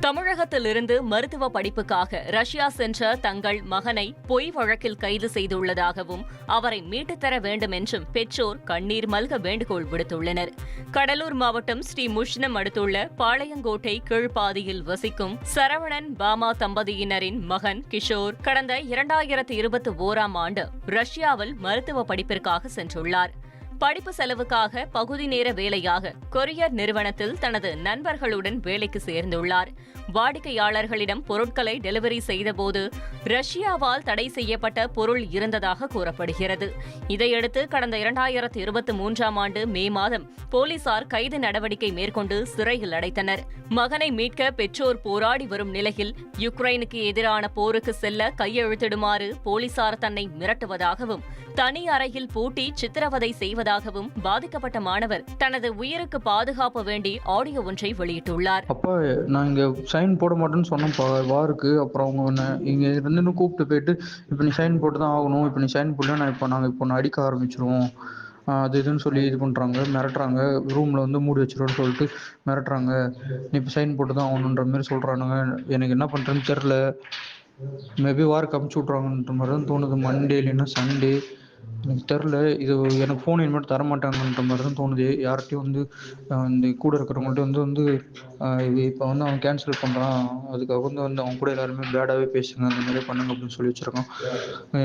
தமிழகத்திலிருந்து மருத்துவ படிப்புக்காக ரஷ்யா சென்ற தங்கள் மகனை பொய் வழக்கில் கைது செய்துள்ளதாகவும் அவரை மீட்டுத் தர வேண்டும் என்றும் பெற்றோர் கண்ணீர் மல்க வேண்டுகோள் விடுத்துள்ளனர். கடலூர் மாவட்டம் ஸ்ரீ முஷ்ணம் அடுத்துள்ள பாளையங்கோட்டை கீழ்ப்பாதியில் வசிக்கும் சரவணன் பாமா தம்பதியினரின் மகன் கிஷோர் கடந்த 2021ஆம் ஆண்டு ரஷ்யாவில் மருத்துவ படிப்பிற்காக சென்றுள்ளார். படிப்பு செலவுக்காக பகுதி நேர வேலையாக கொரியர் நிறுவனத்தில் தனது நண்பர்களுடன் வேலைக்கு சேர்ந்துள்ளார். வாடிக்கையாளர்களிடம் பொருட்களை டெலிவரி செய்தபோது ரஷ்யாவால் தடை செய்யப்பட்ட பொருள் இருந்ததாக கூறப்படுகிறது. இதையடுத்து கடந்த 2023ஆம் ஆண்டு மே மாதம் போலீசார் கைது நடவடிக்கை மேற்கொண்டு சிறையில் அடைத்தனர். மகனை மீட்க பெற்றோர் போராடி வரும் நிலையில் யுக்ரைனுக்கு எதிரான போருக்கு செல்ல கையெழுத்திடுமாறு போலீசார் தன்னை மிரட்டுவதாகவும் தனி அறையில் பூட்டி சித்திரவதை செய்வதாகவும் பாதிக்கப்பட்ட மாணவர் தனது உயிருக்கு பாதுகாப்பு வேண்டி ஆடியோ ஒன்றை வெளியிட்டுள்ளார். அப்பா, நான் இங்கே சைன் போட மாட்டேன்னு சொன்னேன்ப்பா வாருக்கு. அப்புறம் அவங்க இங்கே இருந்து கூப்பிட்டு போயிட்டு இப்போ நீ சைன் போட்டு தான் ஆகணும், இப்போ நீ சைன் போடல நாங்கள் இப்போ அடிக்க ஆரம்பிச்சிருவோம் அது இதுன்னு சொல்லி இது பண்ணுறாங்க, மிரட்டுறாங்க. ரூமில் வந்து மூடி வச்சிருவோன்னு சொல்லிட்டு மிரட்டுறாங்க. நீ இப்போ சைன் போட்டு தான் ஆகணுன்ற மாதிரி சொல்கிறானுங்க. எனக்கு என்ன பண்ணுறேன்னு தெரில. மேபி வாருக்கு அமுச்சு விட்றாங்கன்ற மாதிரி தான் தோணுது. மண்டே இல்லைன்னா சண்டே, எனக்கு தெரில. இது எனக்கு ஃபோன் இனிமேல் தரமாட்டாங்கன்ற மாதிரி தான் தோணுது. யார்கிட்டையும் வந்து இந்த கூட இருக்கிறவங்கள்ட்ட வந்து இது இப்போ வந்து அவன் கேன்சல் பண்ணுறான், அதுக்காக வந்து அவங்க கூட எல்லாருமே பேடாகவே பேசுங்க, அந்த மாதிரி பண்ணுங்க அப்படின்னு சொல்லி வச்சுருக்கான்.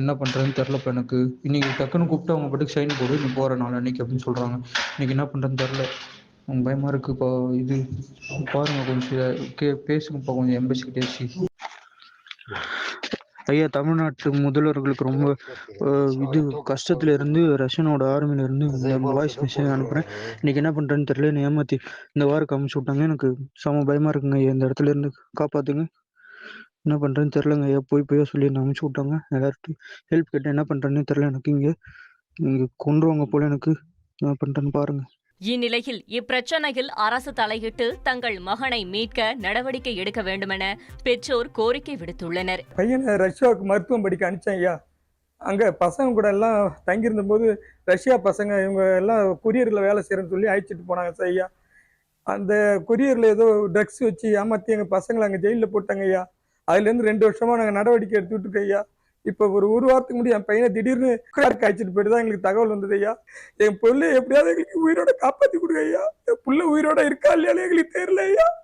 என்ன பண்ணுறதுன்னு தெரிலப்போ எனக்கு. இன்றைக்கி டக்குன்னு கூப்பிட்டு அவங்க பாட்டுக்கு சைன் போடு, நீ போகிற நாள் அன்றைக்கி அப்படின்னு சொல்கிறாங்க. இன்றைக்கி என்ன பண்ணுறதுன்னு தெரில. அவங்க பயமாக இருக்குப்பா. இது பாருங்கள், கொஞ்சம் பேசுங்கப்பா, கொஞ்சம் எம்பசிக்கிட்டேச்சு. ஐயா, தமிழ்நாட்டு முதல்வர்களுக்கு ரொம்ப இது கஷ்டத்துல இருந்து ரஷ்யனோட ஆர்மியில இருந்து இந்த வாய்ஸ் மெசேஜ் அனுப்புறேன். இன்னைக்கு என்ன பண்றேன்னு தெரியல, என்னை ஏமாத்தி இந்த வாரம் அமுச்சு விட்டாங்க. எனக்கு செம பயமா இருக்குங்க ஐயா, இந்த இடத்துல இருந்து காப்பாத்துங்க. என்ன பண்றேன்னு தெரியலங்க ஐயா. போய் சொல்லி என்ன அமுச்சு விட்டாங்க. எல்லார்ட்டும் ஹெல்ப் கேட்டேன், என்ன பண்றேன்னு தெரியல எனக்கு. இங்க கொன்றுவாங்க போல எனக்கு. என்ன பண்றேன்னு பாருங்க. இந்நிலையில் இப்பிரச்சனையில் அரசு தலையிட்டு தங்கள் மகனை மீட்க நடவடிக்கை எடுக்க வேண்டுமென பெற்றோர் கோரிக்கை விடுத்துள்ளனர். பையனை ரஷ்யாவுக்கு மருத்துவம் படிக்க அனுப்பிச்சேன் ஐயா. அங்கே பசங்க கூட எல்லாம் தங்கியிருந்த போது ரஷ்யா பசங்க இவங்க எல்லாம் கொரியரில் வேலை செய்கிறேன்னு சொல்லி அழைச்சிட்டு போனாங்க சார் ஐயா. அந்த கொரியரில் ஏதோ ட்ரக்ஸ் வச்சு ஏமாற்றி எங்கள் பசங்களை அங்கே ஜெயிலில் போட்டாங்க ஐயா. அதுலேருந்து 2 வருஷமாக நாங்கள் நடவடிக்கை எடுத்துக்கிட்டு இருக்கோம் ஐயா. இப்போ ஒரு வாரத்துக்கு முன்னாடி என் பையனை திடீர்னு அழைச்சிட்டு போயிட்டு தான் எங்களுக்கு தகவல் வந்தது ஐயா. என் பொருளை எப்படியாவது எங்களுக்கு உயிரோட காப்பாற்றி கொடுங்க ஐயா. என் புள்ள உயிரோட இருக்கா இல்லையாலும் எங்களுக்கு தெரியல ஐயா.